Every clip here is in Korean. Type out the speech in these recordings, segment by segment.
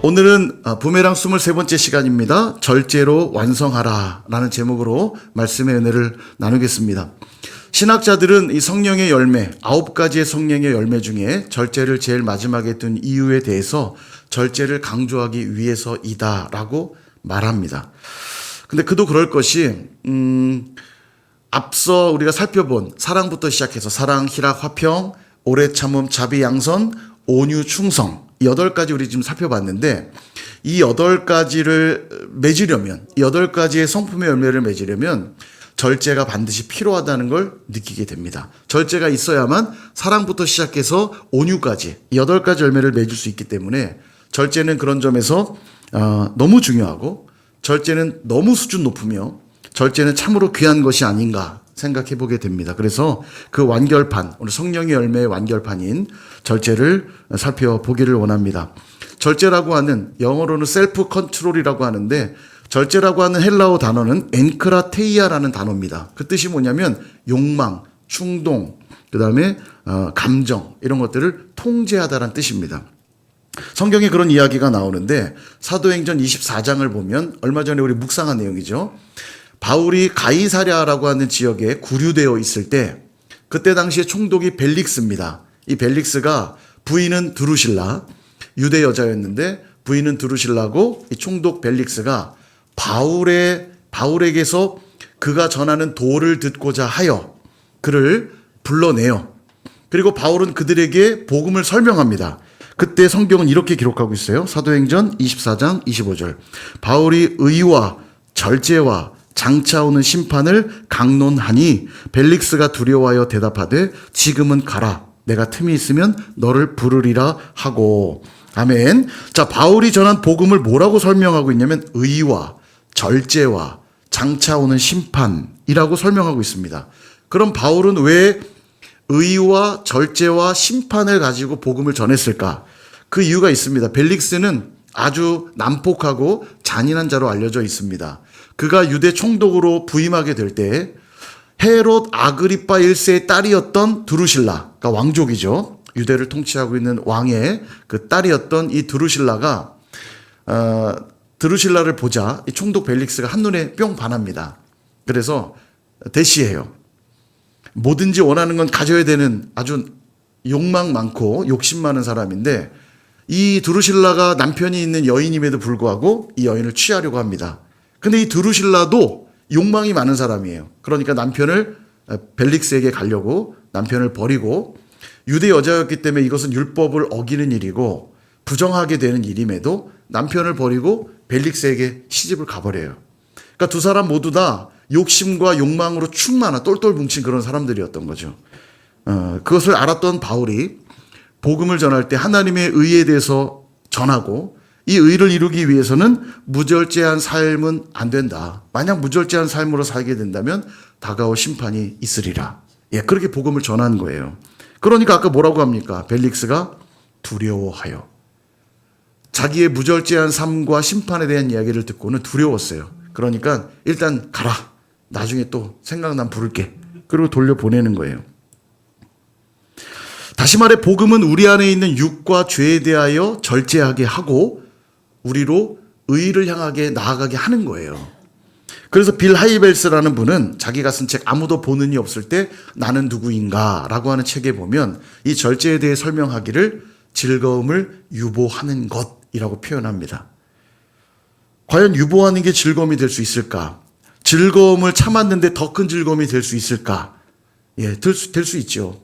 오늘은 부메랑 23번째 시간입니다. 절제로 완성하라 라는 제목으로 말씀의 은혜를 나누겠습니다. 신학자들은 이 성령의 열매, 9가지의 성령의 열매 중에 절제를 제일 마지막에 둔 이유에 대해서 절제를 강조하기 위해서이다 라고 말합니다. 근데 그도 그럴 것이 앞서 우리가 살펴본 사랑부터 시작해서 사랑, 희락, 화평, 오래 참음, 자비, 양선, 온유, 충성, 8가지 우리 지금 살펴봤는데, 이 8가지를 맺으려면, 이 8가지의 성품의 열매를 맺으려면 절제가 반드시 필요하다는 걸 느끼게 됩니다. 절제가 있어야만 사랑부터 시작해서 온유까지 이 8가지 열매를 맺을 수 있기 때문에 절제는 그런 점에서 너무 중요하고, 절제는 너무 수준 높으며 절제는 참으로 귀한 것이 아닌가 생각해 보게 됩니다. 그래서 그 완결판, 오늘 성령의 열매의 완결판인 절제를 살펴보기를 원합니다. 절제라고 하는, 영어로는 셀프 컨트롤이라고 하는데, 절제라고 하는 헬라어 단어는 엔크라테이아라는 단어입니다. 그 뜻이 뭐냐면 욕망, 충동, 그 다음에 감정, 이런 것들을 통제하다라는 뜻입니다. 성경에 그런 이야기가 나오는데, 사도행전 24장을 보면 얼마 전에 우리 묵상한 내용이죠. 바울이 가이사랴라고 하는 지역에 구류되어 있을 때, 그때 당시에 총독이 벨릭스입니다. 이 벨릭스가 부인은 드루실라, 유대 여자였는데 부인은 드루실라고, 이 총독 벨릭스가 바울에게서 그가 전하는 도를 듣고자 하여 그를 불러내요. 그리고 바울은 그들에게 복음을 설명합니다. 그때 성경은 이렇게 기록하고 있어요. 사도행전 24장 25절. 바울이 의와 절제와 장차 오는 심판을 강론하니 벨릭스가 두려워하여 대답하되 지금은 가라. 내가 틈이 있으면 너를 부르리라 하고. 아멘. 자, 바울이 전한 복음을 뭐라고 설명하고 있냐면 의와 절제와 장차 오는 심판이라고 설명하고 있습니다. 그럼 바울은 왜 의와 절제와 심판을 가지고 복음을 전했을까? 그 이유가 있습니다. 벨릭스는 아주 난폭하고 잔인한 자로 알려져 있습니다. 그가 유대 총독으로 부임하게 될 때 헤롯 아그리파 1세의 딸이었던 드루실라가 왕족이죠. 유대를 통치하고 있는 왕의 그 딸이었던 이 드루실라가 드루실라를 보자 이 총독 벨릭스가 한눈에 뿅 반합니다. 그래서 대시해요. 뭐든지 원하는 건 가져야 되는 아주 욕망 많고 욕심 많은 사람인데, 이 드루실라가 남편이 있는 여인임에도 불구하고 이 여인을 취하려고 합니다. 근데 이 드루실라도 욕망이 많은 사람이에요. 그러니까 남편을 벨릭스에게 가려고 남편을 버리고, 유대 여자였기 때문에 이것은 율법을 어기는 일이고 부정하게 되는 일임에도 남편을 버리고 벨릭스에게 시집을 가버려요. 그러니까 두 사람 모두 다 욕심과 욕망으로 충만한 똘똘 뭉친 그런 사람들이었던 거죠. 그것을 알았던 바울이 복음을 전할 때 하나님의 의에 대해서 전하고, 이 의를 이루기 위해서는 무절제한 삶은 안 된다. 만약 무절제한 삶으로 살게 된다면 다가올 심판이 있으리라. 예, 그렇게 복음을 전한 거예요. 그러니까 아까 뭐라고 합니까? 벨릭스가 두려워하여. 자기의 무절제한 삶과 심판에 대한 이야기를 듣고는 두려웠어요. 그러니까 일단 가라. 나중에 또 생각나면 부를게. 그리고 돌려보내는 거예요. 다시 말해 복음은 우리 안에 있는 육과 죄에 대하여 절제하게 하고 우리로 의를 향하게 나아가게 하는 거예요. 그래서 빌 하이벨스라는 분은 자기가 쓴 책 아무도 보는 이 없을 때 나는 누구인가 라고 하는 책에 보면 이 절제에 대해 설명하기를 즐거움을 유보하는 것이라고 표현합니다. 과연 유보하는 게 즐거움이 될 수 있을까? 즐거움을 참았는데 더 큰 즐거움이 될 수 있을까? 예, 될 수 있죠.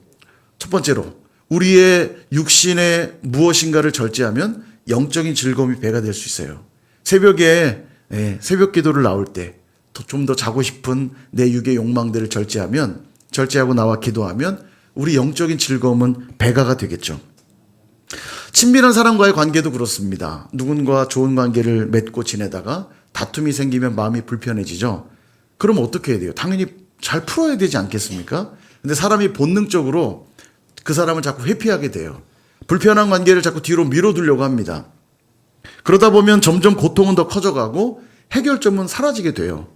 첫 번째로 우리의 육신의 무엇인가를 절제하면 영적인 즐거움이 배가 될 수 있어요. 새벽에 새벽 기도를 나올 때 좀 더 자고 싶은 내 육의 욕망들을 절제하고 나와 기도하면 우리 영적인 즐거움은 배가가 되겠죠. 친밀한 사람과의 관계도 그렇습니다. 누군가 좋은 관계를 맺고 지내다가 다툼이 생기면 마음이 불편해지죠. 그럼 어떻게 해야 돼요? 당연히 잘 풀어야 되지 않겠습니까? 근데 사람이 본능적으로 그 사람을 자꾸 회피하게 돼요. 불편한 관계를 자꾸 뒤로 밀어두려고 합니다. 그러다 보면 점점 고통은 더 커져가고 해결점은 사라지게 돼요.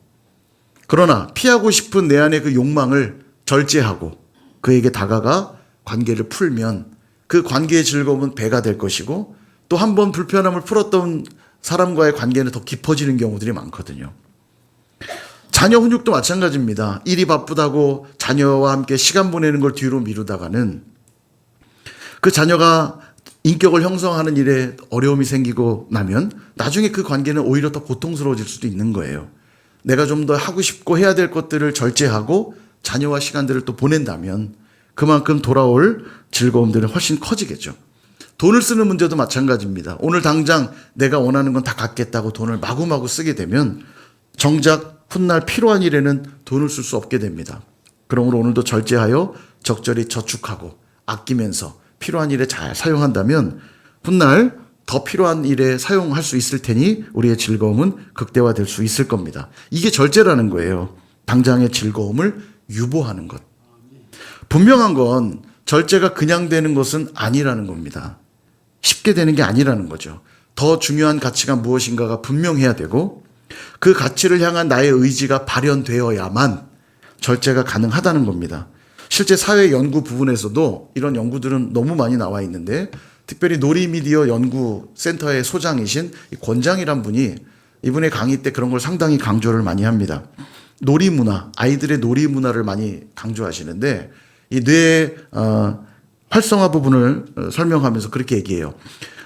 그러나 피하고 싶은 내 안의 그 욕망을 절제하고 그에게 다가가 관계를 풀면 그 관계의 즐거움은 배가 될 것이고 또 한 번 불편함을 풀었던 사람과의 관계는 더 깊어지는 경우들이 많거든요. 자녀 훈육도 마찬가지입니다. 일이 바쁘다고 자녀와 함께 시간 보내는 걸 뒤로 미루다가는 그 자녀가 인격을 형성하는 일에 어려움이 생기고 나면 나중에 그 관계는 오히려 더 고통스러워질 수도 있는 거예요. 내가 좀 더 하고 싶고 해야 될 것들을 절제하고 자녀와 시간들을 또 보낸다면 그만큼 돌아올 즐거움들은 훨씬 커지겠죠. 돈을 쓰는 문제도 마찬가지입니다. 오늘 당장 내가 원하는 건 다 갖겠다고 돈을 마구마구 쓰게 되면 정작 훗날 필요한 일에는 돈을 쓸 수 없게 됩니다. 그러므로 오늘도 절제하여 적절히 저축하고 아끼면서 필요한 일에 잘 사용한다면 훗날 더 필요한 일에 사용할 수 있을 테니 우리의 즐거움은 극대화될 수 있을 겁니다. 이게 절제라는 거예요. 당장의 즐거움을 유보하는 것. 분명한 건 절제가 그냥 되는 것은 아니라는 겁니다. 쉽게 되는 게 아니라는 거죠. 더 중요한 가치가 무엇인가가 분명해야 되고 그 가치를 향한 나의 의지가 발현되어야만 절제가 가능하다는 겁니다. 실제 사회 연구 부분에서도 이런 연구들은 너무 많이 나와 있는데 특별히 놀이미디어 연구센터의 소장이신 권장이란 분이 이분의 강의 때 그런 걸 상당히 강조를 많이 합니다. 놀이문화, 아이들의 놀이문화를 많이 강조하시는데 이 뇌의 활성화 부분을 설명하면서 그렇게 얘기해요.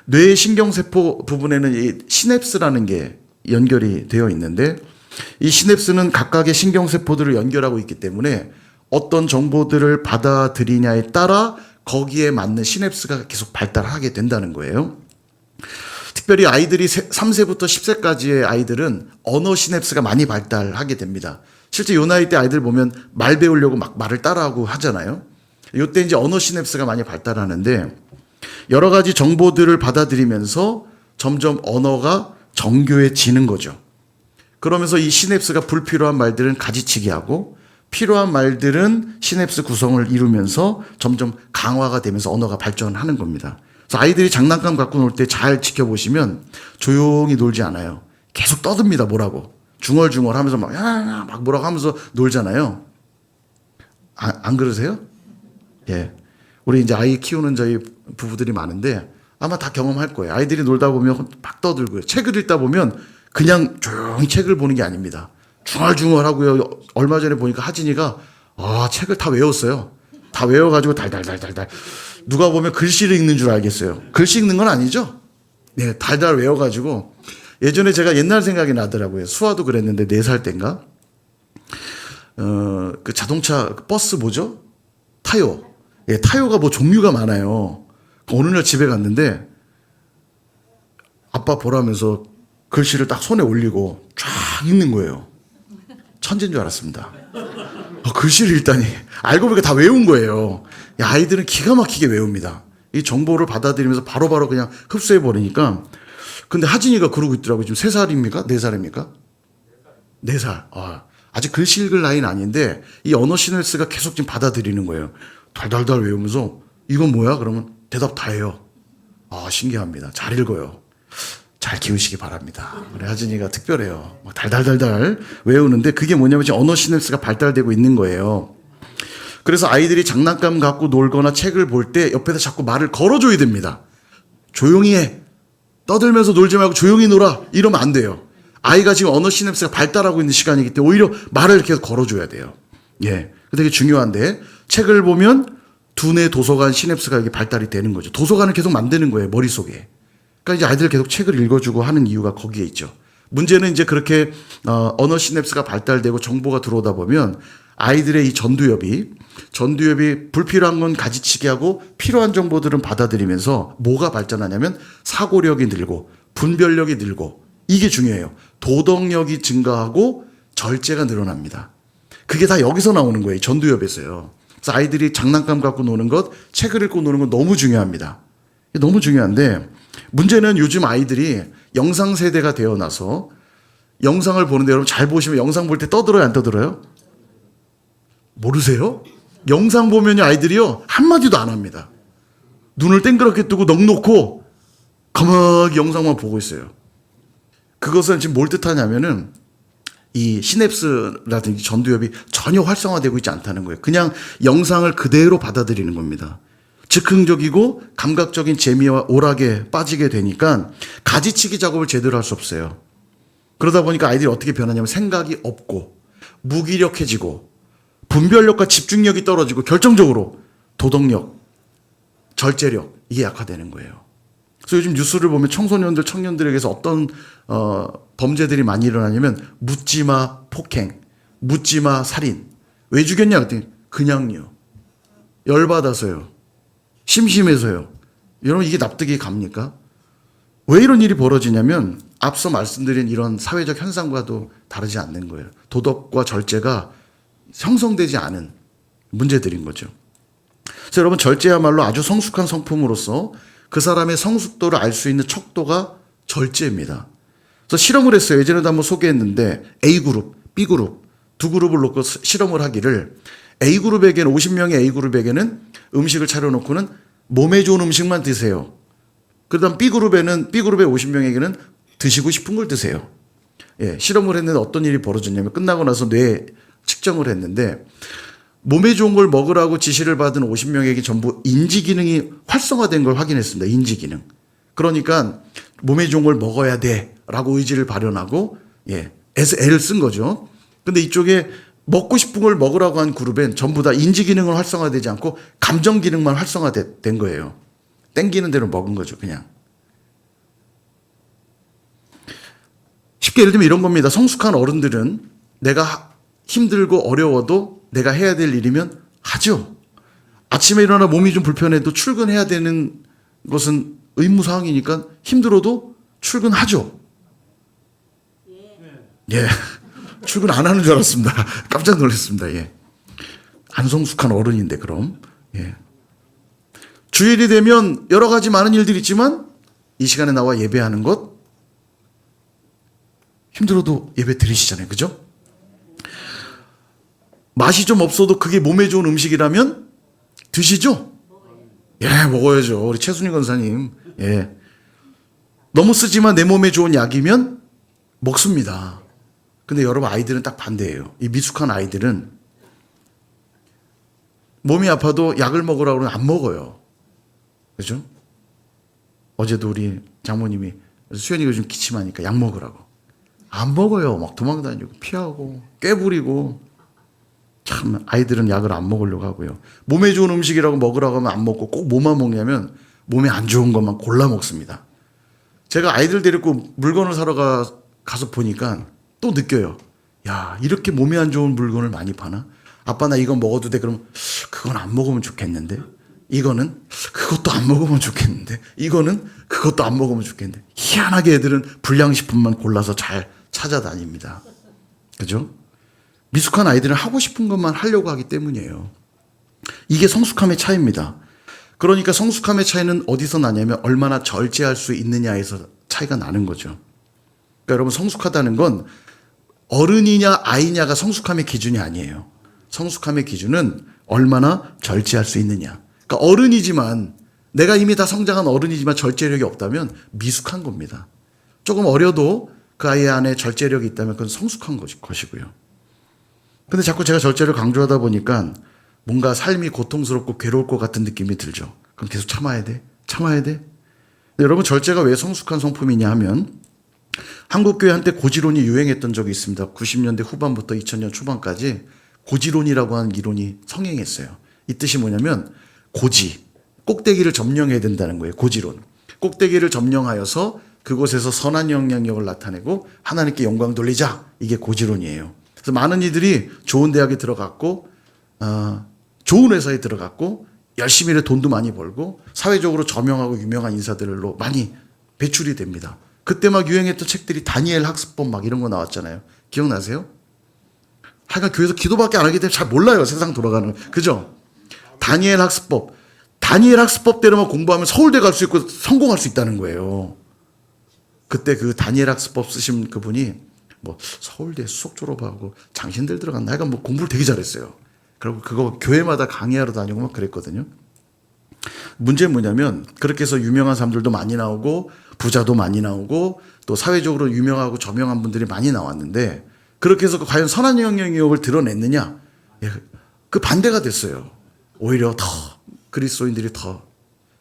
뇌의 신경세포 부분에는 이 시냅스라는 게 연결이 되어 있는데 이 시냅스는 각각의 신경세포들을 연결하고 있기 때문에 어떤 정보들을 받아들이냐에 따라 거기에 맞는 시냅스가 계속 발달하게 된다는 거예요. 특별히 아이들이 3세부터 10세까지의 아이들은 언어 시냅스가 많이 발달하게 됩니다. 실제 요 나이 때 아이들 보면 말 배우려고 막 말을 따라하고 하잖아요. 요때 이제 언어 시냅스가 많이 발달하는데 여러 가지 정보들을 받아들이면서 점점 언어가 정교해지는 거죠. 그러면서 이 시냅스가 불필요한 말들은 가지치기 하고 필요한 말들은 시냅스 구성을 이루면서 점점 강화가 되면서 언어가 발전하는 겁니다. 그래서 아이들이 장난감 갖고 놀 때 잘 지켜보시면 조용히 놀지 않아요. 계속 떠듭니다. 뭐라고. 중얼중얼 하면서 막 뭐라고 하면서 놀잖아요. 안 그러세요? 예. 우리 이제 아이 키우는 저희 부부들이 많은데 아마 다 경험할 거예요. 아이들이 놀다 보면 막 떠들고요. 책을 읽다 보면 그냥 조용히 책을 보는 게 아닙니다. 중얼중얼하고요. 얼마 전에 보니까 하진이가 책을 다 외웠어요. 다 외워가지고 달달달달달. 누가 보면 글씨를 읽는 줄 알겠어요. 글씨 읽는 건 아니죠? 네, 달달 외워가지고 예전에 제가 옛날 생각이 나더라고요. 수아도 그랬는데 4살 땐가 그 자동차 버스 뭐죠? 타요. 예, 타요가 뭐 종류가 많아요. 어느 날 집에 갔는데 아빠 보라면서 글씨를 딱 손에 올리고 쫙 읽는 거예요. 천재인 줄 알았습니다. 글씨를 읽다니. 알고 보니까 다 외운 거예요. 야, 아이들은 기가 막히게 외웁니다. 이 정보를 받아들이면서 바로바로 그냥 흡수해 버리니까. 근데 하진이가 그러고 있더라고요. 지금 3살입니까? 4살입니까? 4살. 아직 글씨 읽을 나이는 아닌데 이 언어 시냅스가 계속 지금 받아들이는 거예요. 달달달 외우면서 이건 뭐야? 그러면 대답 다 해요. 신기합니다. 잘 읽어요. 잘 키우시기 바랍니다. 우리 하진이가 특별해요. 막 달달달달 외우는데 그게 뭐냐면 지금 언어 시냅스가 발달되고 있는 거예요. 그래서 아이들이 장난감 갖고 놀거나 책을 볼 때 옆에서 자꾸 말을 걸어줘야 됩니다. 조용히 해. 떠들면서 놀지 말고 조용히 놀아. 이러면 안 돼요. 아이가 지금 언어 시냅스가 발달하고 있는 시간이기 때문에 오히려 말을 계속 걸어줘야 돼요. 예. 되게 중요한데 책을 보면 두뇌 도서관 시냅스가 이게 발달이 되는 거죠. 도서관을 계속 만드는 거예요. 머릿속에. 그러니까 이제 아이들 계속 책을 읽어주고 하는 이유가 거기에 있죠. 문제는 이제 그렇게 언어 시냅스가 발달되고 정보가 들어오다 보면 아이들의 이 전두엽이 불필요한 건 가지치기 하고 필요한 정보들은 받아들이면서 뭐가 발전하냐면 사고력이 늘고 분별력이 늘고 이게 중요해요. 도덕력이 증가하고 절제가 늘어납니다. 그게 다 여기서 나오는 거예요. 전두엽에서요. 그래서 아이들이 장난감 갖고 노는 것, 책을 읽고 노는 건 너무 중요합니다. 너무 중요한데 문제는 요즘 아이들이 영상 세대가 되어나서 영상을 보는데 여러분 잘 보시면 영상 볼 때 떠들어요, 안 떠들어요? 모르세요? 영상 보면요 아이들이요 한마디도 안 합니다. 눈을 땡그랗게 뜨고 넋 놓고 가만히 영상만 보고 있어요. 그것은 지금 뭘 뜻하냐면은 이 시냅스라든지 전두엽이 전혀 활성화되고 있지 않다는 거예요. 그냥 영상을 그대로 받아들이는 겁니다. 즉흥적이고 감각적인 재미와 오락에 빠지게 되니까 가지치기 작업을 제대로 할 수 없어요. 그러다 보니까 아이들이 어떻게 변하냐면 생각이 없고 무기력해지고 분별력과 집중력이 떨어지고 결정적으로 도덕력, 절제력 이게 약화되는 거예요. 그래서 요즘 뉴스를 보면 청소년들, 청년들에게서 어떤 범죄들이 많이 일어나냐면 묻지마 폭행, 묻지마 살인. 왜 죽였냐 그랬더니 그냥요. 열받아서요. 심심해서요. 여러분 이게 납득이 갑니까? 왜 이런 일이 벌어지냐면 앞서 말씀드린 이런 사회적 현상과도 다르지 않는 거예요. 도덕과 절제가 형성되지 않은 문제들인 거죠. 그래서 여러분 절제야말로 아주 성숙한 성품으로서 그 사람의 성숙도를 알 수 있는 척도가 절제입니다. 그래서 실험을 했어요. 예전에도 한번 소개했는데 A그룹, B그룹 두 그룹을 놓고 실험을 하기를 A그룹에게는 50명의 A그룹에게는 음식을 차려놓고는 몸에 좋은 음식만 드세요. 그다음 B그룹의 50명에게는 드시고 싶은 걸 드세요. 예, 실험을 했는데 어떤 일이 벌어졌냐면 끝나고 나서 뇌 측정을 했는데 몸에 좋은 걸 먹으라고 지시를 받은 50명에게 전부 인지 기능이 활성화된 걸 확인했습니다. 인지 기능. 그러니까 몸에 좋은 걸 먹어야 돼라고 의지를 발현하고 애를 쓴 거죠. 근데 이쪽에 먹고 싶은 걸 먹으라고 한 그룹엔 전부 다 인지 기능은 활성화되지 않고 감정 기능만 활성화된 거예요. 땡기는 대로 먹은 거죠, 그냥. 쉽게 예를 들면 이런 겁니다. 성숙한 어른들은 내가 힘들고 어려워도 내가 해야 될 일이면 하죠. 아침에 일어나 몸이 좀 불편해도 출근해야 되는 것은 의무사항이니까 힘들어도 출근하죠. 예. 출근 안 하는 줄 알았습니다. 깜짝 놀랐습니다. 예. 안 성숙한 어른인데 그럼. 예. 주일이 되면 여러 가지 많은 일들이 있지만 이 시간에 나와 예배하는 것 힘들어도 예배 드리시잖아요. 그죠? 맛이 좀 없어도 그게 몸에 좋은 음식이라면 드시죠? 예, 먹어야죠. 우리 최순희 권사님. 예. 너무 쓰지만 내 몸에 좋은 약이면 먹습니다. 근데 여러분 아이들은 딱 반대예요. 이 미숙한 아이들은 몸이 아파도 약을 먹으라고 그러면 안 먹어요. 그죠? 어제도 우리 장모님이 수현이가 좀 기침하니까 약 먹으라고. 안 먹어요. 막 도망다니고 피하고 꾀부리고. 참 아이들은 약을 안 먹으려고 하고요. 몸에 좋은 음식이라고 먹으라고 하면 안 먹고 꼭 뭐만 먹냐면 몸에 안 좋은 것만 골라 먹습니다. 제가 아이들 데리고 물건을 사러 가서 보니까 또 느껴요. 야, 이렇게 몸에 안 좋은 물건을 많이 파나? 아빠 나 이거 먹어도 돼? 그럼 그건 안 먹으면 좋겠는데. 이거는 그것도 안 먹으면 좋겠는데. 이거는 그것도 안 먹으면 좋겠는데. 희한하게 애들은 불량식품만 골라서 잘 찾아다닙니다. 그죠? 미숙한 아이들은 하고 싶은 것만 하려고 하기 때문이에요. 이게 성숙함의 차이입니다. 그러니까 성숙함의 차이는 어디서 나냐면 얼마나 절제할 수 있느냐에서 차이가 나는 거죠. 그러니까 여러분 성숙하다는 건 어른이냐 아이냐가 성숙함의 기준이 아니에요. 성숙함의 기준은 얼마나 절제할 수 있느냐. 그러니까 어른이지만 내가 이미 다 성장한 어른이지만 절제력이 없다면 미숙한 겁니다. 조금 어려도 그 아이 안에 절제력이 있다면 그건 성숙한 것이고요. 근데 자꾸 제가 절제를 강조하다 보니까 뭔가 삶이 고통스럽고 괴로울 것 같은 느낌이 들죠. 그럼 계속 참아야 돼? 참아야 돼? 여러분 절제가 왜 성숙한 성품이냐 하면 한국교회 한때 고지론이 유행했던 적이 있습니다. 90년대 후반부터 2000년 초반까지 고지론이라고 하는 이론이 성행했어요. 이 뜻이 뭐냐면 고지, 꼭대기를 점령해야 된다는 거예요. 고지론. 꼭대기를 점령하여서 그곳에서 선한 영향력을 나타내고 하나님께 영광 돌리자. 이게 고지론이에요. 그래서 많은 이들이 좋은 대학에 들어갔고 좋은 회사에 들어갔고 열심히 일해 돈도 많이 벌고 사회적으로 저명하고 유명한 인사들로 많이 배출이 됩니다. 그때 막 유행했던 책들이 다니엘 학습법 막 이런 거 나왔잖아요. 기억나세요? 하여간 교회에서 기도밖에 안 하기 때문에 잘 몰라요. 세상 돌아가는. 그죠? 다니엘 학습법. 다니엘 학습법대로만 공부하면 서울대 갈 수 있고 성공할 수 있다는 거예요. 그때 그 다니엘 학습법 쓰신 그분이 뭐 서울대 수석 졸업하고 장신들 들어갔나? 하여간 뭐 공부를 되게 잘했어요. 그리고 그거 교회마다 강의하러 다니고 막 그랬거든요. 문제는 뭐냐면 그렇게 해서 유명한 사람들도 많이 나오고 부자도 많이 나오고 또 사회적으로 유명하고 저명한 분들이 많이 나왔는데 그렇게 해서 과연 선한 영향력을 드러냈느냐? 그 반대가 됐어요. 오히려 더 그리스도인들이 더.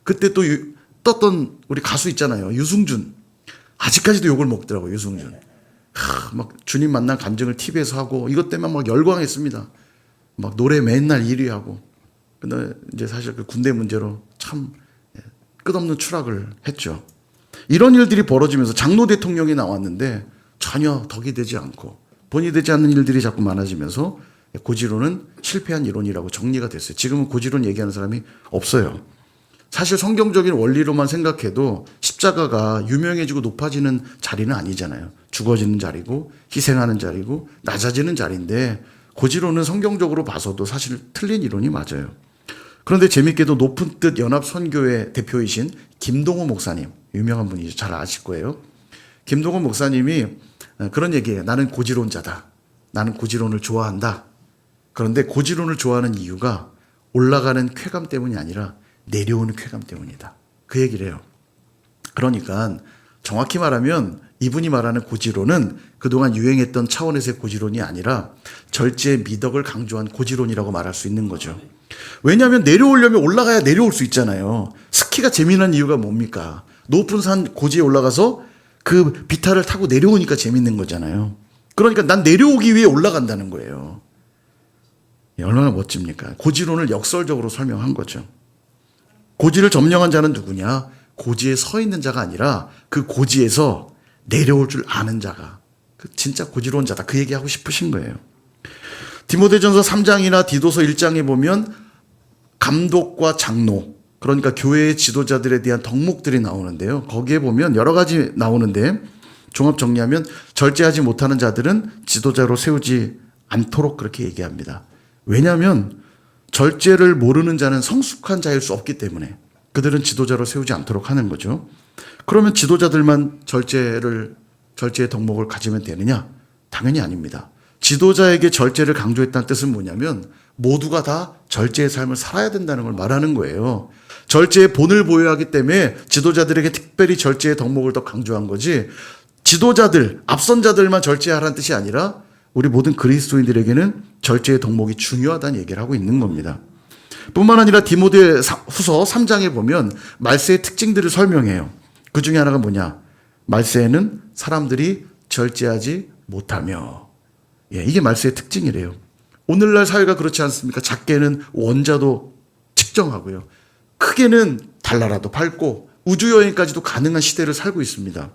그때 또 떴던 우리 가수 있잖아요. 유승준. 아직까지도 욕을 먹더라고요. 유승준. 막 주님 만난 간증을 TV에서 하고 이것 때문에 막 열광했습니다. 막 노래 맨날 1위 하고. 근데 이제 사실 그 군대 문제로 참 끝없는 추락을 했죠. 이런 일들이 벌어지면서 장로 대통령이 나왔는데 전혀 덕이 되지 않고 본이 되지 않는 일들이 자꾸 많아지면서 고지론은 실패한 이론이라고 정리가 됐어요. 지금은 고지론 얘기하는 사람이 없어요. 사실 성경적인 원리로만 생각해도 십자가가 유명해지고 높아지는 자리는 아니잖아요. 죽어지는 자리고 희생하는 자리고 낮아지는 자리인데 고지론은 성경적으로 봐서도 사실 틀린 이론이 맞아요. 그런데 재밌게도 높은 뜻 연합선교회 대표이신 김동호 목사님, 유명한 분이죠. 잘 아실 거예요. 김동호 목사님이 그런 얘기해요. 나는 고지론자다. 나는 고지론을 좋아한다. 그런데 고지론을 좋아하는 이유가 올라가는 쾌감 때문이 아니라 내려오는 쾌감 때문이다. 그 얘기를 해요. 그러니까 정확히 말하면 이분이 말하는 고지론은 그동안 유행했던 차원에서의 고지론이 아니라 절제의 미덕을 강조한 고지론이라고 말할 수 있는 거죠. 왜냐하면 내려오려면 올라가야 내려올 수 있잖아요. 스키가 재미난 이유가 뭡니까? 높은 산 고지에 올라가서 그 비탈을 타고 내려오니까 재밌는 거잖아요. 그러니까 난 내려오기 위해 올라간다는 거예요. 얼마나 멋집니까? 고지론을 역설적으로 설명한 거죠. 고지를 점령한 자는 누구냐? 고지에 서 있는 자가 아니라 그 고지에서 내려올 줄 아는 자가 진짜 고지론자다. 그 얘기하고 싶으신 거예요. 디모데전서 3장이나 디도서 1장에 보면 감독과 장로, 그러니까 교회의 지도자들에 대한 덕목들이 나오는데요. 거기에 보면 여러 가지 나오는데 종합 정리하면 절제하지 못하는 자들은 지도자로 세우지 않도록 그렇게 얘기합니다. 왜냐하면 절제를 모르는 자는 성숙한 자일 수 없기 때문에 그들은 지도자로 세우지 않도록 하는 거죠. 그러면 지도자들만 절제의 덕목을 가지면 되느냐? 당연히 아닙니다. 지도자에게 절제를 강조했다는 뜻은 뭐냐면 모두가 다 절제의 삶을 살아야 된다는 걸 말하는 거예요. 절제의 본을 보여야 하기 때문에 지도자들에게 특별히 절제의 덕목을 더 강조한 거지, 지도자들, 앞선 자들만 절제하라는 뜻이 아니라 우리 모든 그리스도인들에게는 절제의 덕목이 중요하다는 얘기를 하고 있는 겁니다. 뿐만 아니라 디모데 후서 3장에 보면 말세의 특징들을 설명해요. 그 중에 하나가 뭐냐? 말세에는 사람들이 절제하지 못하며. 이게 말세의 특징이래요. 오늘날 사회가 그렇지 않습니까? 작게는 원자도 측정하고요. 크게는 달나라도 밟고 우주여행까지도 가능한 시대를 살고 있습니다.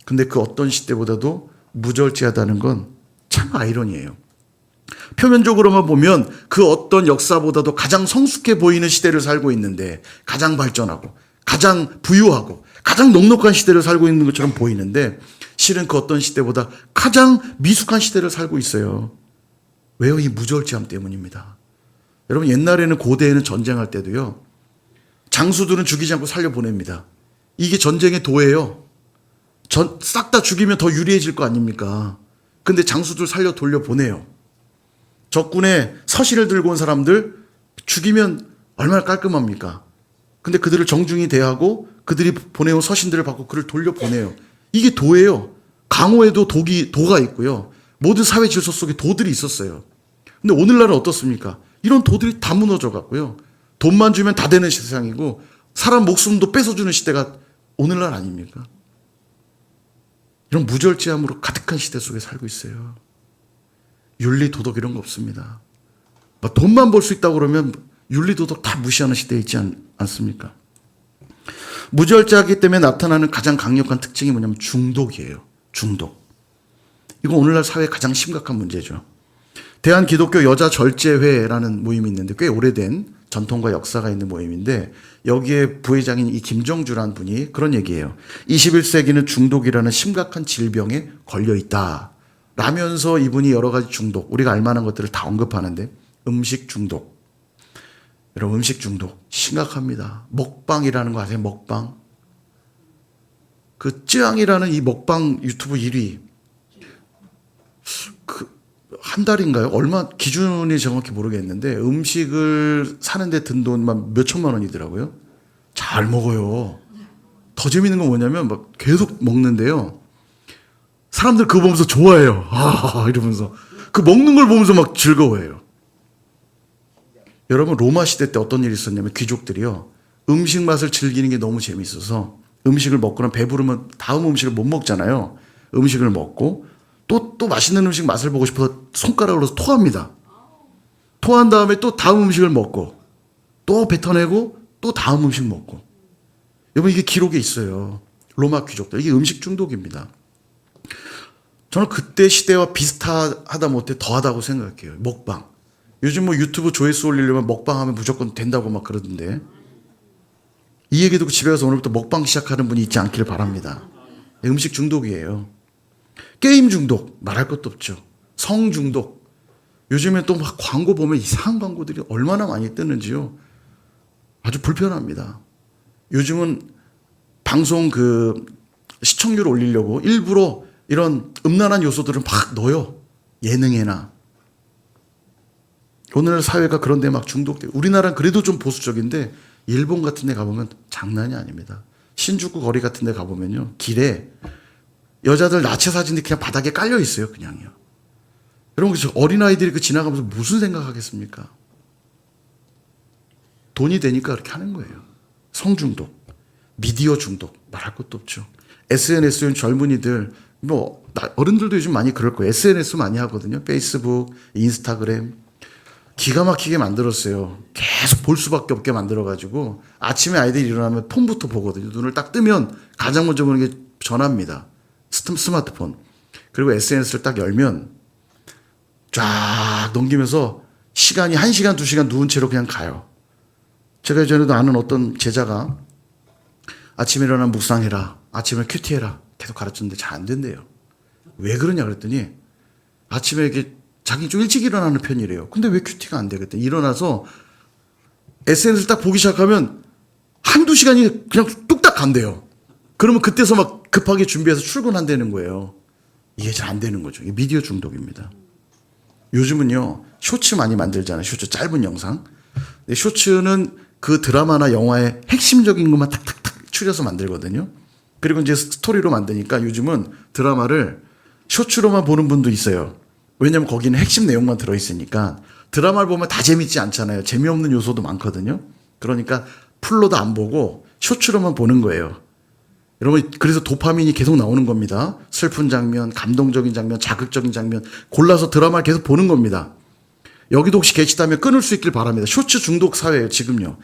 근데 그 어떤 시대보다도 무절제하다는 건 참 아이러니해요. 표면적으로만 보면 그 어떤 역사보다도 가장 성숙해 보이는 시대를 살고 있는데, 가장 발전하고 가장 부유하고 가장 넉넉한 시대를 살고 있는 것처럼 보이는데 실은 그 어떤 시대보다 가장 미숙한 시대를 살고 있어요. 왜요? 이 무절제함 때문입니다. 여러분, 옛날에는 고대에는 전쟁할 때도요, 장수들은 죽이지 않고 살려보냅니다. 이게 전쟁의 도예요. 싹 다 죽이면 더 유리해질 거 아닙니까? 근데 장수들 살려 돌려보내요. 적군의 서신을 들고 온 사람들 죽이면 얼마나 깔끔합니까? 근데 그들을 정중히 대하고 그들이 보내온 서신들을 받고 그를 돌려보내요. 이게 도예요. 강호에도 도가 있고요. 모든 사회 질서 속에 도들이 있었어요. 근데 오늘날은 어떻습니까? 이런 도들이 다 무너져 갔고요. 돈만 주면 다 되는 세상이고 사람 목숨도 뺏어주는 시대가 오늘날 아닙니까? 이런 무절제함으로 가득한 시대 속에 살고 있어요. 윤리, 도덕 이런 거 없습니다. 돈만 벌 수 있다고 그러면 윤리, 도덕 다 무시하는 시대에 있지 않습니까? 무절제하기 때문에 나타나는 가장 강력한 특징이 뭐냐면 중독이에요. 중독. 이거 오늘날 사회의 가장 심각한 문제죠. 대한기독교 여자절제회라는 모임이 있는데 꽤 오래된 전통과 역사가 있는 모임인데 여기에 부회장인 이 김정주라는 분이 그런 얘기예요. 21세기는 중독이라는 심각한 질병에 걸려 있다 라면서 이분이 여러 가지 중독, 우리가 알만한 것들을 다 언급하는데 음식 중독. 여러분, 음식 중독 심각합니다. 먹방이라는 거 아세요? 먹방. 그 쯔양이라는 이 먹방 유튜브 1위 한 달인가요? 얼마 기준이 정확히 모르겠는데 음식을 사는데 든 돈만 몇 천만 원이더라고요. 잘 먹어요. 더 재밌는 건 뭐냐면 막 계속 먹는데요. 사람들 그거 보면서 좋아해요. 이러면서 그 먹는 걸 보면서 막 즐거워해요. 여러분 로마 시대 때 어떤 일이 있었냐면 귀족들이요. 음식 맛을 즐기는 게 너무 재밌어서 음식을 먹고 나면 배부르면 다음 음식을 못 먹잖아요. 음식을 먹고 또 맛있는 음식 맛을 보고 싶어서 손가락으로 토합니다. 토한 다음에 또 다음 음식을 먹고 또 뱉어내고 또 다음 음식 먹고. 여러분 이게 기록에 있어요. 로마 귀족들. 이게 음식 중독입니다. 저는 그때 시대와 비슷하다 못해 더하다고 생각해요. 먹방. 요즘 뭐 유튜브 조회수 올리려면 먹방하면 무조건 된다고 막 그러던데. 이 얘기 듣고 집에 가서 오늘부터 먹방 시작하는 분이 있지 않기를 바랍니다. 음식 중독이에요. 게임 중독 말할 것도 없죠. 성 중독. 요즘에 또 막 광고 보면 이상한 광고들이 얼마나 많이 뜨는지요. 아주 불편합니다. 요즘은 방송 시청률 올리려고 일부러 이런 음란한 요소들을 막 넣어요. 예능에나. 오늘 사회가 그런 데 막 중독돼요. 우리나라는 그래도 좀 보수적인데 일본 같은 데 가보면 장난이 아닙니다. 신주쿠 거리 같은 데 가보면요. 길에 여자들 나체 사진이 그냥 바닥에 깔려 있어요. 그냥요. 여러분 어린아이들이 지나가면서 무슨 생각하겠습니까? 돈이 되니까 그렇게 하는 거예요. 성중독, 미디어 중독 말할 것도 없죠. SNS 젊은이들 어른들도 요즘 많이 그럴 거예요. SNS 많이 하거든요. 페이스북, 인스타그램. 기가 막히게 만들었어요. 계속 볼 수밖에 없게 만들어가지고 아침에 아이들이 일어나면 폰부터 보거든요. 눈을 딱 뜨면 가장 먼저 보는 게 전화입니다. 스마트폰. 그리고 SNS를 딱 열면 쫙 넘기면서 시간이 1시간, 2시간 누운 채로 그냥 가요. 제가 예전에도 아는 어떤 제자가 아침에 일어나면 묵상해라. 아침에 큐티해라. 계속 가르쳤는데 잘 안 된대요. 왜 그러냐 그랬더니 아침에 이렇게 자기 좀 일찍 일어나는 편이래요. 근데 왜 큐티가 안 되겠대? 일어나서 SNS를 딱 보기 시작하면 한두 시간이 그냥 뚝딱 간대요. 그러면 그때서 막 급하게 준비해서 출근한다는 거예요. 이게 잘 안 되는 거죠. 이게 미디어 중독입니다. 요즘은요, 쇼츠 많이 만들잖아요. 쇼츠 짧은 영상. 근데 쇼츠는 그 드라마나 영화의 핵심적인 것만 탁탁탁 추려서 만들거든요. 그리고 이제 스토리로 만드니까 요즘은 드라마를 쇼츠로만 보는 분도 있어요. 왜냐면 거기는 핵심 내용만 들어있으니까 드라마를 보면 다 재밌지 않잖아요. 재미없는 요소도 많거든요. 그러니까 풀로도 안 보고 쇼츠로만 보는 거예요. 여러분 그래서 도파민이 계속 나오는 겁니다. 슬픈 장면, 감동적인 장면, 자극적인 장면 골라서 드라마를 계속 보는 겁니다. 여기도 혹시 계시다면 끊을 수 있길 바랍니다. 쇼츠 중독 사회예요 지금요.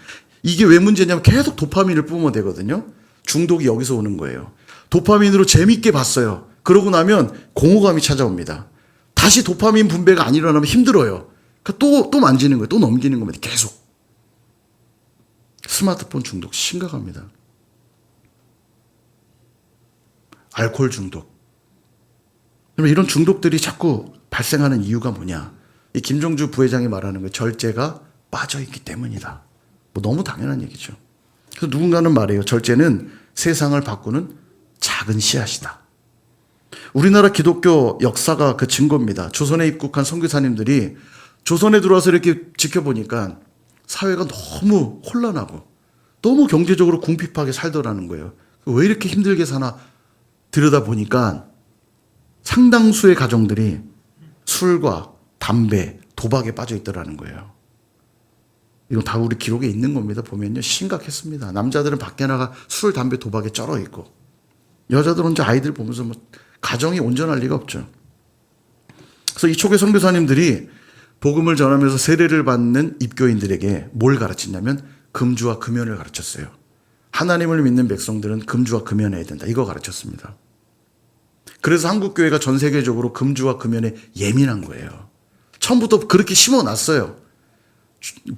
이게 왜 문제냐면 계속 도파민을 뿜어대거든요. 중독이 여기서 오는 거예요. 도파민으로 재밌게 봤어요. 그러고 나면 공허감이 찾아옵니다. 다시 도파민 분배가 안 일어나면 힘들어요. 그러니까 또 만지는 거예요. 또 넘기는 겁니다. 계속. 스마트폰 중독 심각합니다. 알코올 중독. 이런 중독들이 자꾸 발생하는 이유가 뭐냐. 이 김종주 부회장이 말하는 거예요. 절제가 빠져있기 때문이다. 뭐 너무 당연한 얘기죠. 그래서 누군가는 말해요. 절제는 세상을 바꾸는 작은 씨앗이다. 우리나라 기독교 역사가 그 증거입니다. 조선에 입국한 선교사님들이 조선에 들어와서 이렇게 지켜보니까 사회가 너무 혼란하고 너무 경제적으로 궁핍하게 살더라는 거예요. 왜 이렇게 힘들게 사나 들여다보니까 상당수의 가정들이 술과 담배, 도박에 빠져 있더라는 거예요. 이건 다 우리 기록에 있는 겁니다. 보면요. 심각했습니다. 남자들은 밖에 나가 술, 담배, 도박에 쩔어 있고 여자들은 이제 아이들 보면서 뭐 가정이 온전할 리가 없죠. 그래서 이 초기 선교사님들이 복음을 전하면서 세례를 받는 입교인들에게 뭘 가르치냐면 금주와 금연을 가르쳤어요. 하나님을 믿는 백성들은 금주와 금연해야 된다. 이거 가르쳤습니다. 그래서 한국교회가 전 세계적으로 금주와 금연에 예민한 거예요. 처음부터 그렇게 심어놨어요.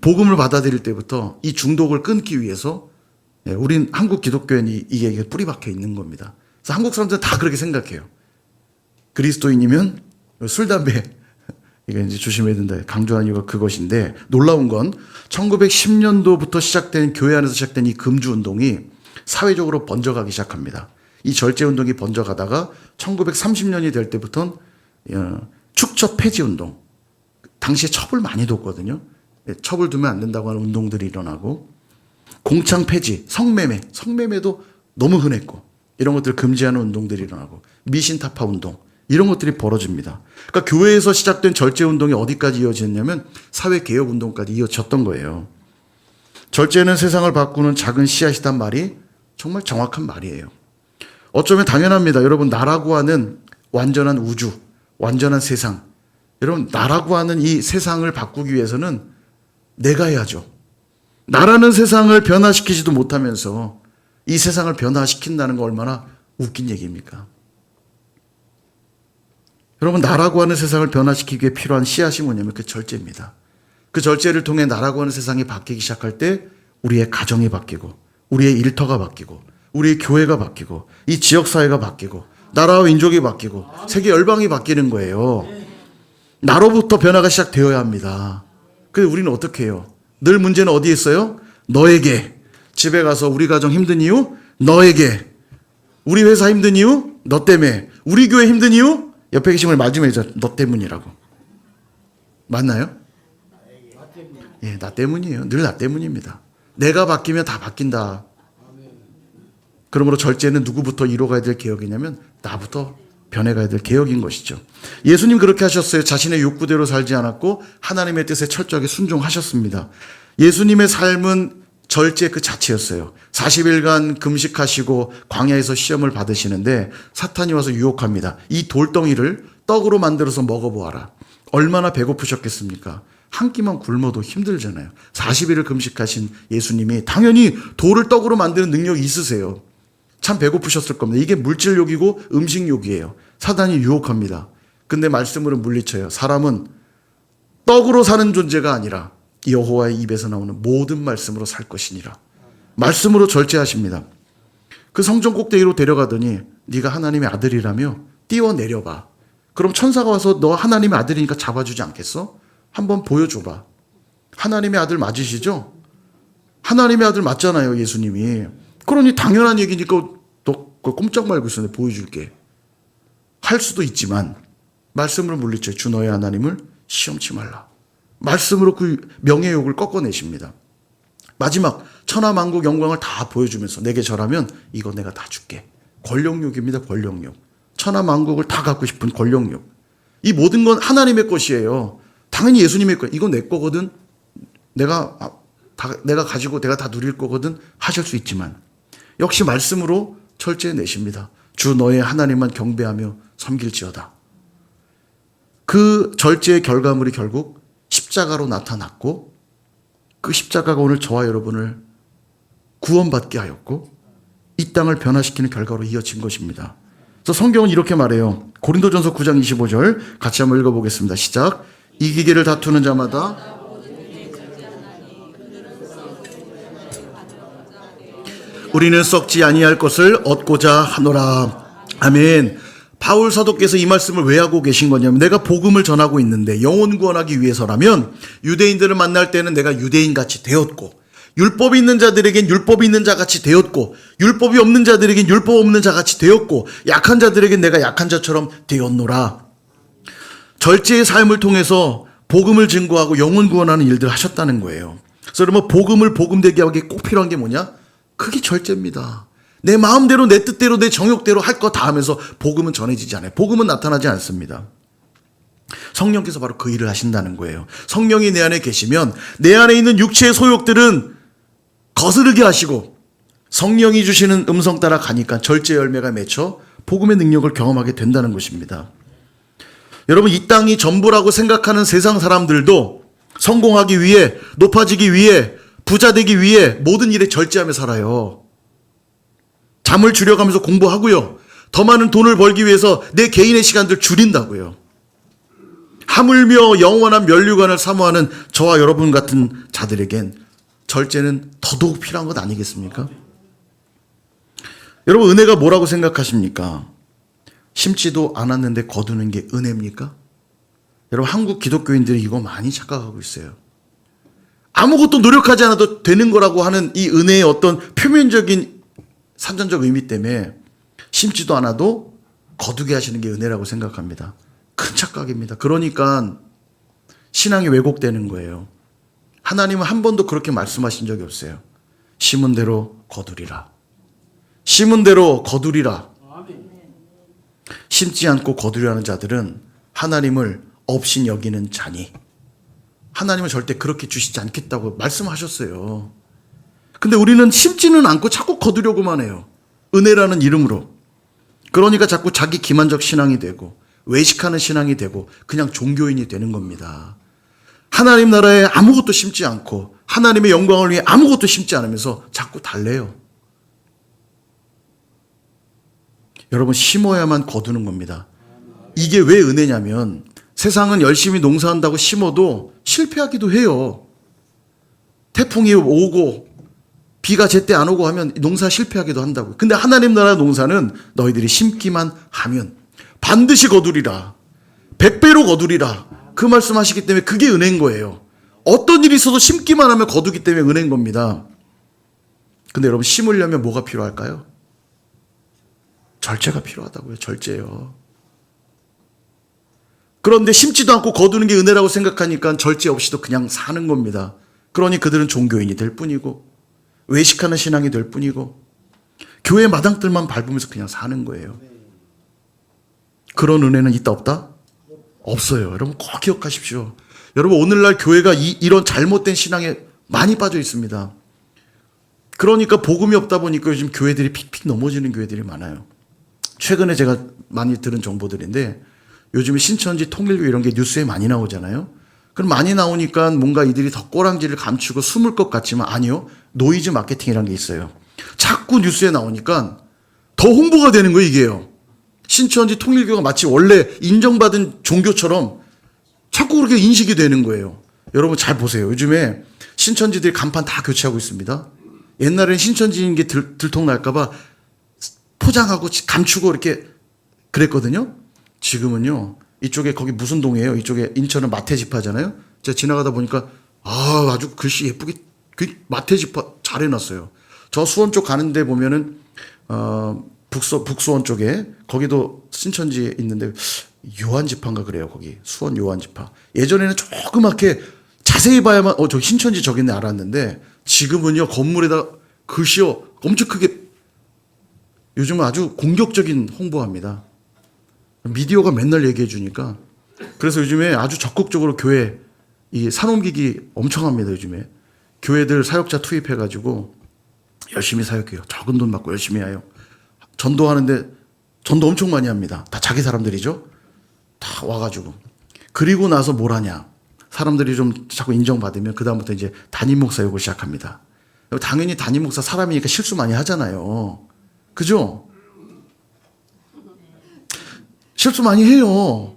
복음을 받아들일 때부터 이 중독을 끊기 위해서 우린 한국 기독교회는 이게 뿌리 박혀 있는 겁니다. 그래서 한국 사람들은 다 그렇게 생각해요. 그리스도인이면 술, 담배 이거 이제 조심해야 된다. 강조한 이유가 그것인데 놀라운 건 1910년도부터 시작된 교회 안에서 시작된 이 금주 운동이 사회적으로 번져가기 시작합니다. 이 절제 운동이 번져가다가 1930년이 될 때부터는 축처 폐지 운동. 당시에 첩을 많이 뒀거든요. 첩을 두면 안 된다고 하는 운동들이 일어나고 공창 폐지, 성매매도 너무 흔했고 이런 것들을 금지하는 운동들이 일어나고 미신타파 운동 이런 것들이 벌어집니다. 그러니까 교회에서 시작된 절제운동이 어디까지 이어졌냐면 사회개혁운동까지 이어졌던 거예요. 절제는 세상을 바꾸는 작은 씨앗이란 말이 정말 정확한 말이에요. 어쩌면 당연합니다. 여러분, 나라고 하는 완전한 우주, 완전한 세상, 여러분, 나라고 하는 이 세상을 바꾸기 위해서는 내가 해야죠. 나라는 세상을 변화시키지도 못하면서 이 세상을 변화시킨다는 거 얼마나 웃긴 얘기입니까? 여러분, 나라고 하는 세상을 변화시키기 위해 필요한 씨앗이 뭐냐면 그 절제입니다. 그 절제를 통해 나라고 하는 세상이 바뀌기 시작할 때 우리의 가정이 바뀌고, 우리의 일터가 바뀌고, 우리의 교회가 바뀌고, 이 지역사회가 바뀌고, 나라와 민족이 바뀌고, 세계 열방이 바뀌는 거예요. 나로부터 변화가 시작되어야 합니다. 근데 우리는 어떻게 해요? 늘 문제는 어디에 있어요? 너에게. 집에 가서 우리 가정 힘든 이유? 너에게. 우리 회사 힘든 이유? 너 때문에. 우리 교회 힘든 이유? 옆에 계신 분 맞으면 너 때문이라고. 맞나요? 예, 나 때문이에요. 늘 나 때문입니다. 내가 바뀌면 다 바뀐다. 그러므로 절제는 누구부터 이루어가야 될 개혁이냐면 나부터 변해가야 될 개혁인 것이죠. 예수님 그렇게 하셨어요. 자신의 욕구대로 살지 않았고 하나님의 뜻에 철저하게 순종하셨습니다. 예수님의 삶은 절제 그 자체였어요. 40일간 금식하시고 광야에서 시험을 받으시는데 사탄이 와서 유혹합니다. 이 돌덩이를 떡으로 만들어서 먹어보아라. 얼마나 배고프셨겠습니까? 한 끼만 굶어도 힘들잖아요. 40일을 금식하신 예수님이 당연히 돌을 떡으로 만드는 능력이 있으세요. 참 배고프셨을 겁니다. 이게 물질욕이고 음식욕이에요. 사단이 유혹합니다. 근데 말씀으로 물리쳐요. 사람은 떡으로 사는 존재가 아니라 여호와의 입에서 나오는 모든 말씀으로 살 것이니라. 말씀으로 절제하십니다. 그 성전 꼭대기로 데려가더니 네가 하나님의 아들이라며 뛰어내려봐. 그럼 천사가 와서 너 하나님의 아들이니까 잡아주지 않겠어? 한번 보여줘봐. 하나님의 아들 맞으시죠? 하나님의 아들 맞잖아요, 예수님이. 그러니 당연한 얘기니까 너 꼼짝 말고 있어. 내가 보여줄게. 할 수도 있지만 말씀으로 물리쳐요. 주 너의 하나님을 시험치 말라. 말씀으로 그 명예욕을 꺾어내십니다. 마지막 천하만국 영광을 다 보여주면서 내게 절하면 이거 내가 다 줄게. 권력욕입니다. 권력욕. 천하만국을 다 갖고 싶은 권력욕. 이 모든 건 하나님의 것이에요. 당연히 예수님의 것. 이거 내 거거든. 내가 가지고 내가 다 누릴 거거든. 하실 수 있지만 역시 말씀으로 철저해내십니다. 주 너의 하나님만 경배하며 섬길지어다. 그 절제의 결과물이 결국 십자가로 나타났고 그 십자가가 오늘 저와 여러분을 구원받게 하였고 이 땅을 변화시키는 결과로 이어진 것입니다. 그래서 성경은 이렇게 말해요. 고린도전서 9장 25절 같이 한번 읽어보겠습니다. 시작. 이기기를 다투는 자마다 우리는 썩지 아니할 것을 얻고자 하노라. 아멘. 바울 사도께서 이 말씀을 왜 하고 계신 거냐면 내가 복음을 전하고 있는데 영혼 구원하기 위해서라면 유대인들을 만날 때는 내가 유대인같이 되었고 율법이 있는 자들에겐 율법이 있는 자같이 되었고 율법이 없는 자들에겐 율법 없는 자같이 되었고 약한 자들에겐 내가 약한 자처럼 되었노라. 절제의 삶을 통해서 복음을 증거하고 영혼 구원하는 일들을 하셨다는 거예요. 그래서 여러분 복음을 복음되게 하기 꼭 필요한 게 뭐냐? 그게 절제입니다. 내 마음대로 내 뜻대로 내 정욕대로 할 거 다 하면서 복음은 전해지지 않아요. 복음은 나타나지 않습니다. 성령께서 바로 그 일을 하신다는 거예요. 성령이 내 안에 계시면 내 안에 있는 육체의 소욕들은 거스르게 하시고 성령이 주시는 음성 따라 가니까 절제 열매가 맺혀 복음의 능력을 경험하게 된다는 것입니다. 여러분 이 땅이 전부라고 생각하는 세상 사람들도 성공하기 위해 높아지기 위해 부자 되기 위해 모든 일에 절제하며 살아요. 잠을 줄여가면서 공부하고요. 더 많은 돈을 벌기 위해서 내 개인의 시간들 줄인다고요. 하물며 영원한 면류관을 사모하는 저와 여러분 같은 자들에겐 절제는 더더욱 필요한 것 아니겠습니까? 여러분 은혜가 뭐라고 생각하십니까? 심지도 않았는데 거두는 게 은혜입니까? 여러분 한국 기독교인들이 이거 많이 착각하고 있어요. 아무것도 노력하지 않아도 되는 거라고 하는 이 은혜의 어떤 표면적인 산전적 의미 때문에 심지도 않아도 거두게 하시는 게 은혜라고 생각합니다. 큰 착각입니다. 그러니까 신앙이 왜곡되는 거예요. 하나님은 한 번도 그렇게 말씀하신 적이 없어요. 심은 대로 거두리라. 심은 대로 거두리라. 심지 않고 거두려 하는 자들은 하나님을 없인 여기는 자니. 하나님은 절대 그렇게 주시지 않겠다고 말씀하셨어요. 근데 우리는 심지는 않고 자꾸 거두려고만 해요. 은혜라는 이름으로. 그러니까 자꾸 자기 기만적 신앙이 되고 외식하는 신앙이 되고 그냥 종교인이 되는 겁니다. 하나님 나라에 아무것도 심지 않고 하나님의 영광을 위해 아무것도 심지 않으면서 자꾸 달래요. 여러분, 심어야만 거두는 겁니다. 이게 왜 은혜냐면 세상은 열심히 농사한다고 심어도 실패하기도 해요. 태풍이 오고 비가 제때 안 오고 하면 농사 실패하기도 한다고요. 근데 하나님 나라 농사는 너희들이 심기만 하면 반드시 거두리라. 100배로 거두리라. 그 말씀하시기 때문에 그게 은혜인 거예요. 어떤 일이 있어도 심기만 하면 거두기 때문에 은혜인 겁니다. 근데 여러분, 심으려면 뭐가 필요할까요? 절제가 필요하다고요. 절제요. 그런데 심지도 않고 거두는 게 은혜라고 생각하니까 절제 없이도 그냥 사는 겁니다. 그러니 그들은 종교인이 될 뿐이고 외식하는 신앙이 될 뿐이고 교회 마당들만 밟으면서 그냥 사는 거예요. 그런 은혜는 있다 없다? 없어요. 여러분 꼭 기억하십시오. 여러분, 오늘날 교회가 이런 잘못된 신앙에 많이 빠져 있습니다. 그러니까 복음이 없다 보니까 요즘 교회들이 픽픽 넘어지는 교회들이 많아요. 최근에 제가 많이 들은 정보들인데 요즘에 신천지 통일교 이런 게 뉴스에 많이 나오잖아요. 그럼 많이 나오니까 뭔가 이들이 더 꼬랑지를 감추고 숨을 것 같지만 아니요. 노이즈 마케팅이라는 게 있어요. 자꾸 뉴스에 나오니까 더 홍보가 되는 거예요, 이게요. 신천지 통일교가 마치 원래 인정받은 종교처럼 자꾸 그렇게 인식이 되는 거예요. 여러분 잘 보세요. 요즘에 신천지들이 간판 다 교체하고 있습니다. 옛날에는 신천지인 게 들통날까봐 포장하고 감추고 이렇게 그랬거든요. 지금은요. 이쪽에 거기 무슨 동이에요? 이쪽에 인천은 마태지파잖아요. 제가 지나가다 보니까 아주 글씨 예쁘게 마태지파 잘 해놨어요. 저 수원 쪽 가는데 보면은 북수원 쪽에 거기도 신천지 있는데 요한지파인가 그래요. 거기 수원 요한지파. 예전에는 조그맣게 자세히 봐야만 저 신천지 저기 있네 알았는데 지금은요 건물에다 글씨요 엄청 크게. 요즘은 아주 공격적인 홍보합니다. 미디어가 맨날 얘기해 주니까. 그래서 요즘에 아주 적극적으로 교회 이 산옮기기 엄청 합니다. 요즘에 교회들 사역자 투입해 가지고 열심히 사역해요. 적은 돈 받고 열심히 해요. 전도하는데 전도 엄청 많이 합니다. 다 자기 사람들이죠. 다 와가지고. 그리고 나서 뭘 하냐. 사람들이 좀 자꾸 인정받으면 그다음부터 이제 담임 목사역을 시작합니다. 당연히 담임 목사 사람이니까 실수 많이 하잖아요. 그죠? 실수 많이 해요.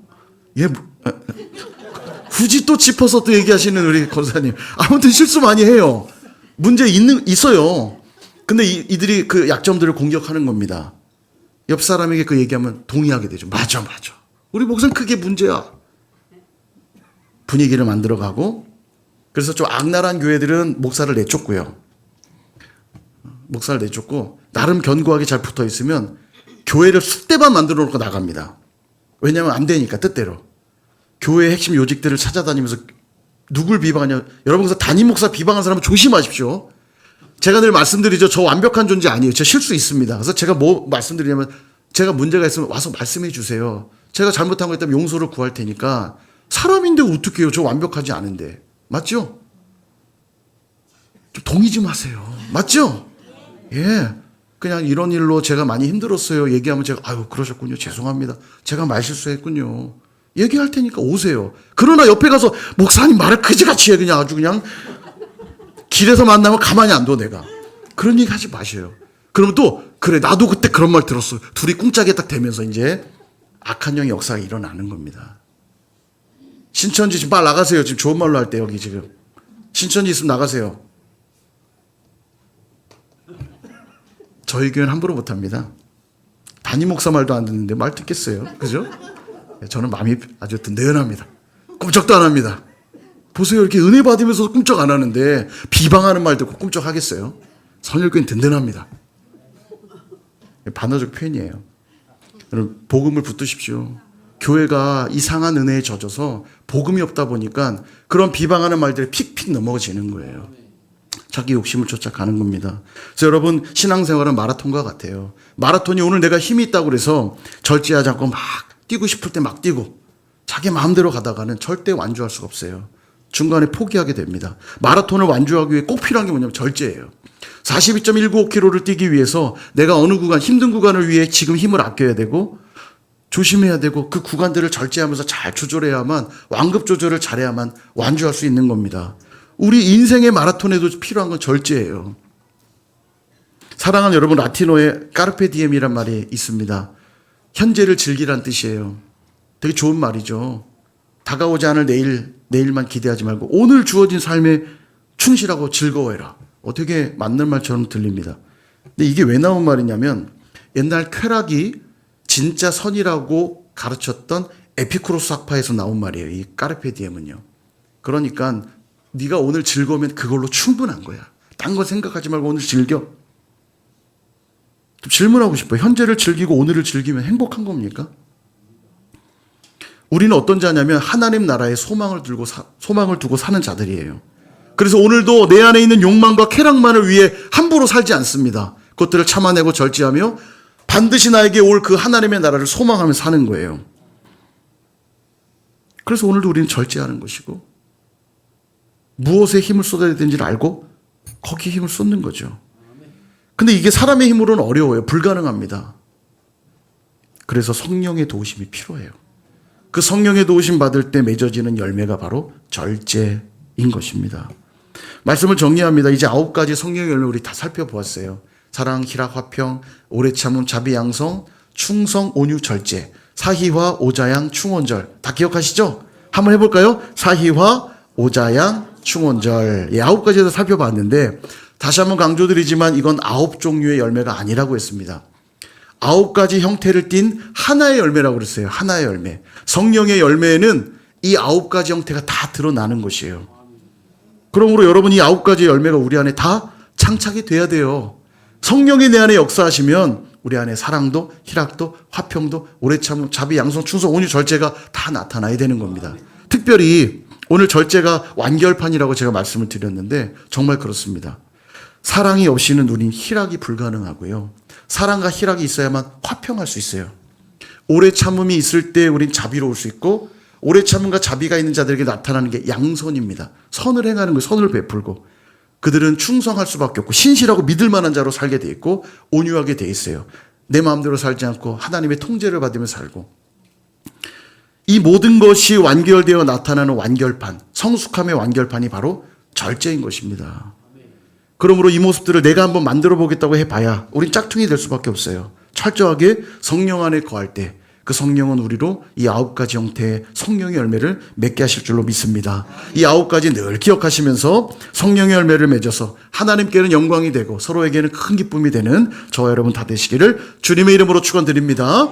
굳이 또 짚어서 또 얘기하시는 우리 권사님. 아무튼 실수 많이 해요. 문제 있어요. 근데 이들이 그 약점들을 공격하는 겁니다. 옆 사람에게 그 얘기하면 동의하게 되죠. 맞아. 우리 목사는 그게 문제야. 분위기를 만들어가고. 그래서 좀 악랄한 교회들은 목사를 내쫓고요. 목사를 내쫓고 나름 견고하게 잘 붙어 있으면 교회를 쑥대밭 만들어 놓고 나갑니다. 왜냐하면 안 되니까 뜻대로. 교회의 핵심 요직들을 찾아다니면서 누굴 비방하냐. 여러분, 그래서 담임 목사 비방하는 사람은 조심하십시오. 제가 늘 말씀드리죠. 저 완벽한 존재 아니에요. 저 실수 있습니다. 그래서 제가 뭐 말씀드리냐면 제가 문제가 있으면 와서 말씀해 주세요. 제가 잘못한 거 있다면 용서를 구할 테니까. 사람인데 어떻게 해요? 저 완벽하지 않은데. 맞죠? 좀 동의 좀 하세요. 맞죠? 예. 그냥 이런 일로 제가 많이 힘들었어요. 얘기하면 제가 아유 그러셨군요. 죄송합니다. 제가 말 실수했군요. 얘기할 테니까 오세요. 그러나 옆에 가서 목사님 말을 그지같이 해 그냥 아주 그냥 길에서 만나면 가만히 안 둬 내가. 그런 얘기 하지 마셔요. 그러면 또 그래 나도 그때 그런 말 들었어. 둘이 꿍짝에 딱 대면서 이제 악한 영의 역사가 일어나는 겁니다. 신천지 지금 빨리 나가세요. 지금 좋은 말로 할 때 여기 지금. 신천지 있으면 나가세요. 저희 교회는 함부로 못합니다. 담임 목사 말도 안 듣는데 말 듣겠어요. 그죠? 저는 마음이 아주 든든합니다. 꿈쩍도 안 합니다. 보세요. 이렇게 은혜 받으면서 꿈쩍 안 하는데 비방하는 말 듣고 꿈쩍 하겠어요? 선율교회는 든든합니다. 반어적 표현이에요. 여러분 복음을 붙드십시오. 교회가 이상한 은혜에 젖어서 복음이 없다 보니까 그런 비방하는 말들이 픽픽 넘어지는 거예요. 자기 욕심을 쫓아가는 겁니다. 그래서 여러분, 신앙생활은 마라톤과 같아요. 마라톤이 오늘 내가 힘이 있다고 그래서 절제하지 않고 막 뛰고 싶을 때 막 뛰고 자기 마음대로 가다가는 절대 완주할 수가 없어요. 중간에 포기하게 됩니다. 마라톤을 완주하기 위해 꼭 필요한 게 뭐냐면 절제예요. 42.195km를 뛰기 위해서 내가 어느 구간, 힘든 구간을 위해 지금 힘을 아껴야 되고 조심해야 되고 그 구간들을 절제하면서 잘 조절해야만, 완급 조절을 잘해야만 완주할 수 있는 겁니다. 우리 인생의 마라톤에도 필요한 건 절제예요. 사랑하는 여러분, 라틴어에 까르페 디엠이란 말이 있습니다. 현재를 즐기란 뜻이에요. 되게 좋은 말이죠. 다가오지 않을 내일만 기대하지 말고 오늘 주어진 삶에 충실하고 즐거워해라. 되게 맞는 말처럼 들립니다. 근데 이게 왜 나온 말이냐면 옛날 쾌락이 진짜 선이라고 가르쳤던 에피쿠로스 학파에서 나온 말이에요. 이 까르페 디엠은요. 그러니까 네가 오늘 즐거우면 그걸로 충분한 거야. 딴 거 생각하지 말고 오늘 즐겨. 좀 질문하고 싶어요. 현재를 즐기고 오늘을 즐기면 행복한 겁니까? 우리는 어떤 자냐면 하나님 나라에 소망을 두고 사는 자들이에요. 그래서 오늘도 내 안에 있는 욕망과 쾌락만을 위해 함부로 살지 않습니다. 그것들을 참아내고 절제하며 반드시 나에게 올 그 하나님의 나라를 소망하며 사는 거예요. 그래서 오늘도 우리는 절제하는 것이고 무엇에 힘을 쏟아야 되는지를 알고 거기에 힘을 쏟는 거죠. 근데 이게 사람의 힘으로는 어려워요. 불가능합니다. 그래서 성령의 도우심이 필요해요. 그 성령의 도우심 받을 때 맺어지는 열매가 바로 절제인 것입니다. 말씀을 정리합니다. 이제 9가지 성령의 열매 우리 다 살펴보았어요. 사랑, 희락, 화평, 오래 참음, 자비, 양성, 충성, 온유, 절제, 사희화, 오자양, 충원절. 다 기억하시죠? 한번 해볼까요? 사희화, 오자양, 충원절. 9가지에서 살펴봤는데 다시 한번 강조드리지만 이건 9종류의 열매가 아니라고 했습니다. 9가지 형태를 띤 하나의 열매라고 그랬어요. 하나의 열매. 성령의 열매에는 이 9가지 형태가 다 드러나는 것이에요. 그러므로 여러분, 이 9가지 열매가 우리 안에 다 창착이 돼야 돼요. 성령이 내 안에 역사하시면 우리 안에 사랑도, 희락도, 화평도, 오래 참음, 자비, 양성, 충성, 온유, 절제가 다 나타나야 되는 겁니다. 특별히 오늘 절제가 완결판이라고 제가 말씀을 드렸는데 정말 그렇습니다. 사랑이 없이는 우린 희락이 불가능하고요. 사랑과 희락이 있어야만 화평할 수 있어요. 오래 참음이 있을 때 우린 자비로울 수 있고, 오래 참음과 자비가 있는 자들에게 나타나는 게 양선입니다. 선을 행하는 거예요. 선을 베풀고. 그들은 충성할 수밖에 없고 신실하고 믿을 만한 자로 살게 돼 있고 온유하게 돼 있어요. 내 마음대로 살지 않고 하나님의 통제를 받으며 살고. 이 모든 것이 완결되어 나타나는 완결판, 성숙함의 완결판이 바로 절제인 것입니다. 그러므로 이 모습들을 내가 한번 만들어 보겠다고 해봐야 우린 짝퉁이 될 수밖에 없어요. 철저하게 성령 안에 거할 때 그 성령은 우리로 이 9가지 형태의 성령의 열매를 맺게 하실 줄로 믿습니다. 이 9가지 늘 기억하시면서 성령의 열매를 맺어서 하나님께는 영광이 되고 서로에게는 큰 기쁨이 되는 저와 여러분 다 되시기를 주님의 이름으로 축원드립니다.